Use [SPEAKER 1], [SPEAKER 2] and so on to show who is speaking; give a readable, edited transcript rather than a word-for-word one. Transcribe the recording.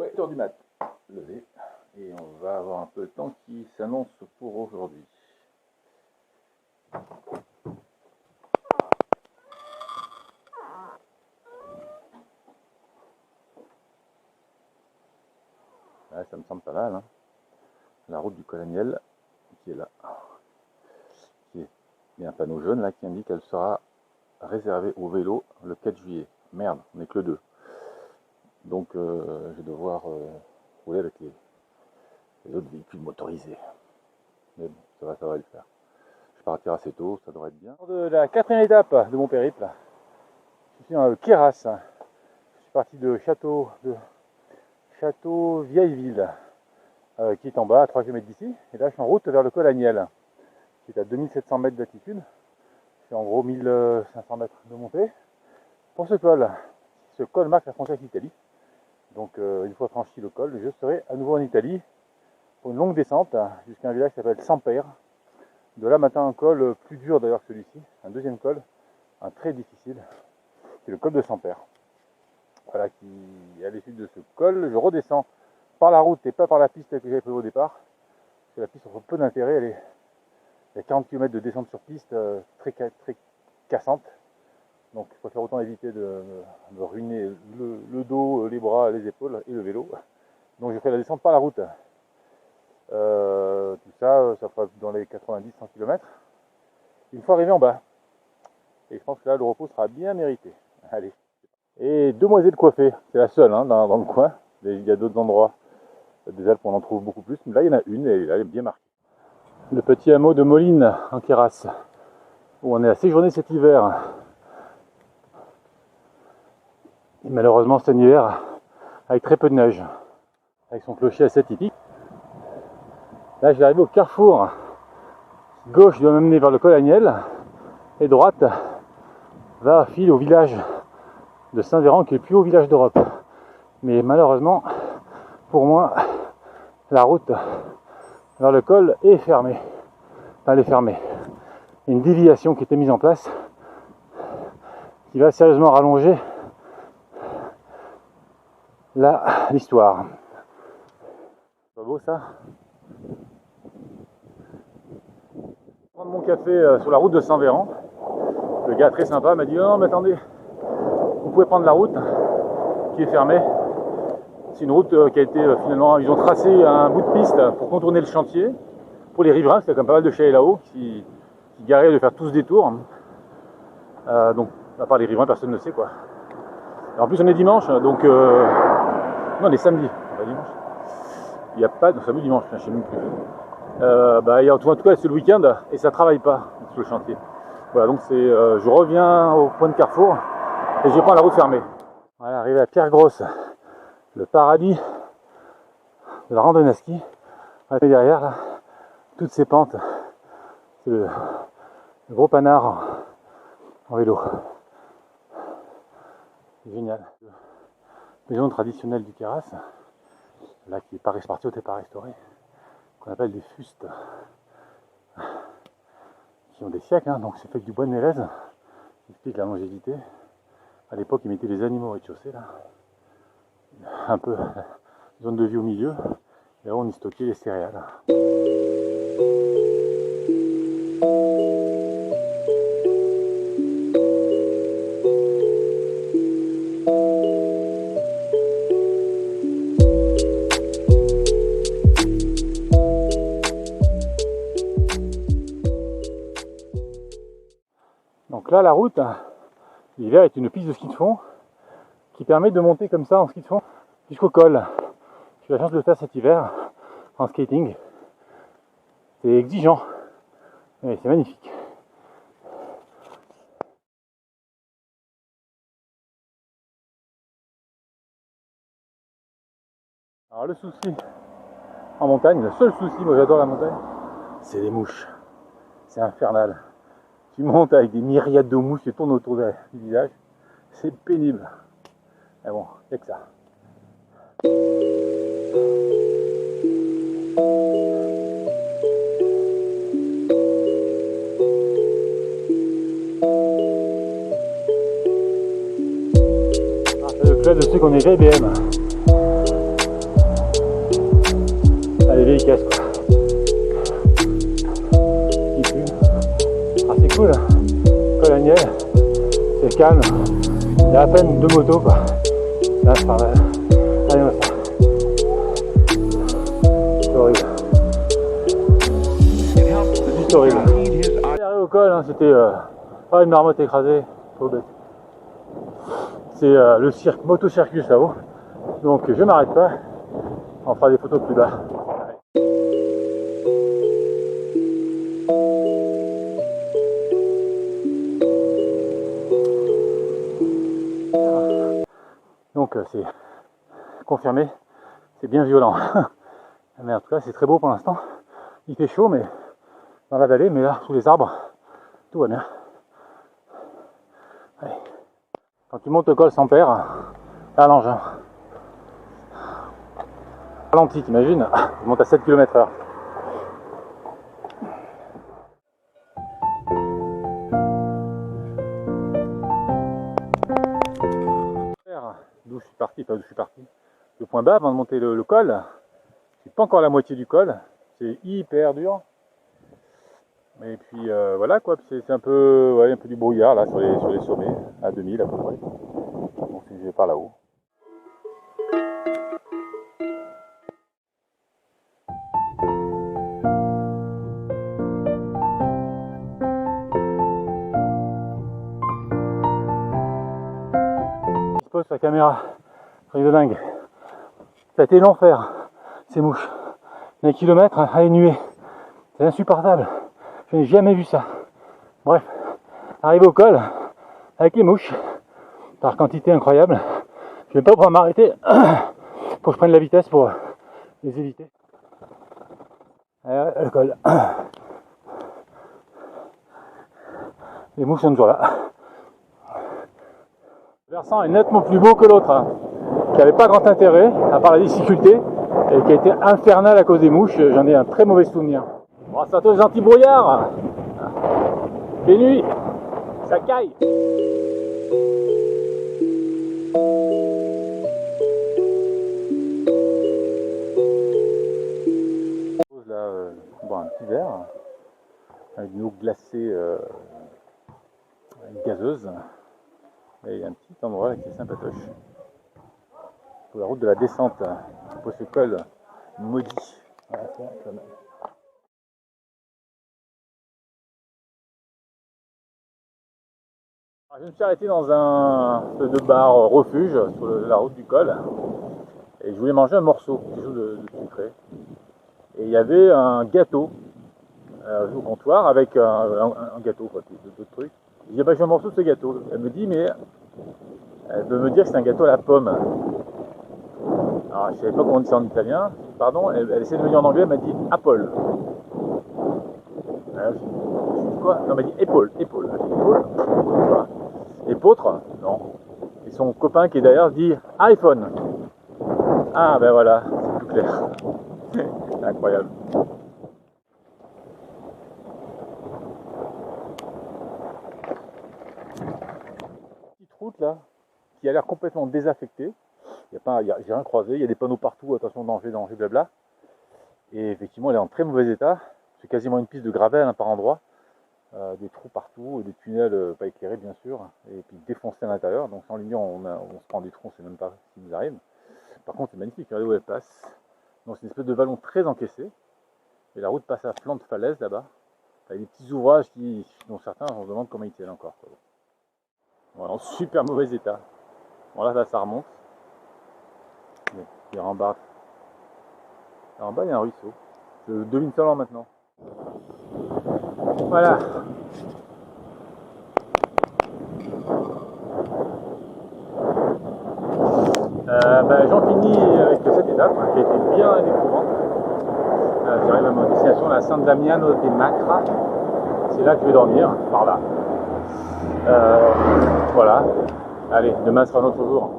[SPEAKER 1] Ouais, 8h du mat, levé, et on va avoir un peu de temps qui s'annonce pour aujourd'hui. Ouais, ça me semble pas mal, hein. La route du Colaniel, qui est là, qui est il y a un panneau jaune là qui indique qu'elle sera réservée au vélo le 4 juillet. Merde, on n'est que le 2. Donc je vais devoir rouler avec les autres véhicules motorisés. Mais bon, ça va le faire. Je vais partir assez tôt, ça devrait être bien. De la 4e étape de mon périple, je suis dans le Queyras. Je suis parti de Château Vieilleville, qui est en bas à 3 km d'ici. Et là je suis en route vers le col Aniel, qui est à 2700 mètres d'altitude. Je suis en gros 1500 mètres de montée. Pour ce col marque la frontière avec l'Italie. Donc une fois franchi le col, je serai à nouveau en Italie pour une longue descente jusqu'à un village qui s'appelle Sampere. De là maintenant un col plus dur d'ailleurs que celui-ci, un deuxième col, un très difficile, qui est le col de Sampere. Voilà, qui à l'issue de ce col, je redescends par la route et pas par la piste que j'avais prévue au départ. Parce que la piste offre peu d'intérêt, il y a 40 km de descente sur piste très cassante. Donc il faut faire autant éviter de me ruiner le dos, les bras, les épaules et le vélo. Donc je fais la descente par la route. Tout ça, ça fera dans les 90-100 km. Une fois arrivé en bas. Et je pense que là le repos sera bien mérité. Allez. Et demoiselle coiffée, c'est la seule hein, dans le coin. Il y a d'autres endroits des Alpes, on en trouve beaucoup plus. Mais là il y en a une et là, elle est bien marquée. Le petit hameau de Moline en Queyras, où on est à séjourner cet hiver. Et malheureusement c'est un hiver avec très peu de neige, avec son clocher assez typique. Là je vais arriver au carrefour. Gauche doit m'amener vers le col Aniel et droite va filer au village de Saint-Véran qui est le plus haut village d'Europe. Mais malheureusement pour moi la route vers le col est fermée. Enfin elle est fermée. Il y a une déviation qui était mise en place qui va sérieusement rallonger l'histoire. C'est pas beau ça? Je prends mon café sur la route de Saint-Véran. Le gars très sympa m'a dit non mais attendez, vous pouvez prendre la route qui est fermée. C'est une route qui a été finalement, ils ont tracé un bout de piste pour contourner le chantier. Pour les riverains, parce qu'il y a quand même pas mal de chalets là-haut qui galèrent de faire tout ce détour. Donc à part les riverains, personne ne sait quoi. Et en plus on est dimanche, donc non, on est samedi, pas dimanche. Il n'y a pas de samedi dimanche, je ne sais même plus. En tout cas, c'est le week-end et ça ne travaille pas sur le chantier. Voilà, donc je reviens au point de carrefour et je prends la route fermée. Voilà, arrivé à Pierre-Grosse, le paradis de la randonnée à ski. Et derrière, là, toutes ces pentes, c'est le gros panard en vélo. C'est génial. Maison traditionnelle du Queyras, là qui n'est pas répartie, pas restaurée, qu'on appelle des fustes, qui ont des siècles, hein, donc c'est fait avec du bois de mélèze, qui explique la longévité. À l'époque, ils mettaient les animaux au rez-de-chaussée, là, un peu zone de vie au milieu, et là on y stockait les céréales. Donc là, la route, l'hiver, est une piste de ski de fond qui permet de monter comme ça en ski de fond jusqu'au col. J'ai eu la chance de le faire cet hiver en skating. C'est exigeant, mais c'est magnifique. Alors le souci en montagne, le seul souci, moi j'adore la montagne, c'est les mouches. C'est infernal. Tu montes avec des myriades de mouches qui tournent autour du visage. C'est pénible. Mais bon, c'est que ça. C'est le club de ceux qu'on est VBM. vieille caisse quoi. Qui pue. Ah c'est cool, col Agnel, c'est calme, il y a à peine 2 motos quoi. Là c'est pas mal. Allez on va faire. C'est horrible. C'est juste horrible. Arrivé au col, hein, c'était une marmotte écrasée, trop bête. C'est le moto-circus là-haut. Donc je m'arrête pas, on fera des photos plus bas. Donc c'est confirmé, c'est bien violent. Mais en tout cas c'est très beau pour l'instant. Il fait chaud mais dans la vallée, mais là sous les arbres, tout va bien. Allez. Quand tu montes au col sans père, à l'engin. Ralenti, t'imagines, je monte à 7 km/h. D'où je suis parti, le point bas avant de monter le col, c'est pas encore la moitié du col, c'est hyper dur. Et puis voilà quoi, c'est un peu, ouais, un peu du brouillard là sur les sommets, à 2000 à peu près. Donc je vais par là-haut. Je pose la caméra, truc de dingue. Ça a été l'enfer, ces mouches. Des kilomètres à les nuer, c'est insupportable. Je n'ai jamais vu ça. Bref, arrivé au col, avec les mouches, par quantité incroyable, je vais pas pouvoir m'arrêter pour que je prenne la vitesse pour les éviter. Le col. Les mouches sont toujours là. Le versant est nettement plus beau que l'autre, hein, qui n'avait pas grand intérêt, à part la difficulté, et qui a été infernal à cause des mouches. J'en ai un très mauvais souvenir. Bon, c'est à toi les anti-brouillards. Les nuits, ça caille. Là, bon, un petit verre avec une eau glacée gazeuse. Et il y a un petit endroit là qui est sympatoche. Pour la route de la descente, pour ce col maudit. Voilà, ça, quand même. Alors, je me suis arrêté dans un espèce de bar refuge sur la route du col et je voulais manger un morceau, quelque chose de sucré. Et il y avait un gâteau au comptoir avec un gâteau, d'autres trucs. Je dis bah, je veux un morceau de ce gâteau. Elle me dit mais elle veut me dire que c'est un gâteau à la pomme. Alors je savais pas comment on dit ça en italien. Pardon, elle essaie de me dire en anglais, elle m'a dit apple. Alors, je dis quoi? Non, elle m'a dit épaule. Épaule. Épôtre? Non. Et son copain qui est derrière dit iPhone. Ah ben voilà, c'est tout clair. C'est incroyable. Petite route là, qui a l'air complètement désaffectée. J'ai rien croisé, il y a des panneaux partout, attention danger, danger, blabla. Et effectivement elle est en très mauvais état. C'est quasiment une piste de gravel hein, par endroit. Des trous partout, des tunnels pas éclairés bien sûr, et puis défoncés à l'intérieur. Donc sans lumière on se prend des trous, on ne sait même pas ce qui nous arrive. Par contre c'est magnifique, regardez où elle passe. Donc c'est une espèce de vallon très encaissé. Et la route passe à flanc de falaise là-bas. Avec des petits ouvrages dont certains on se demande comment ils tiennent encore. Quoi. Voilà, en super mauvais état. Bon là ça remonte. Et en bas. En bas il y a un ruisseau. Je devine seulement maintenant. Voilà. J'en finis avec cette étape qui a été bien éprouvante. J'arrive à ma destination, la San Damiano de Macra. C'est là que je vais dormir, par là. Voilà. Allez, demain sera un autre jour.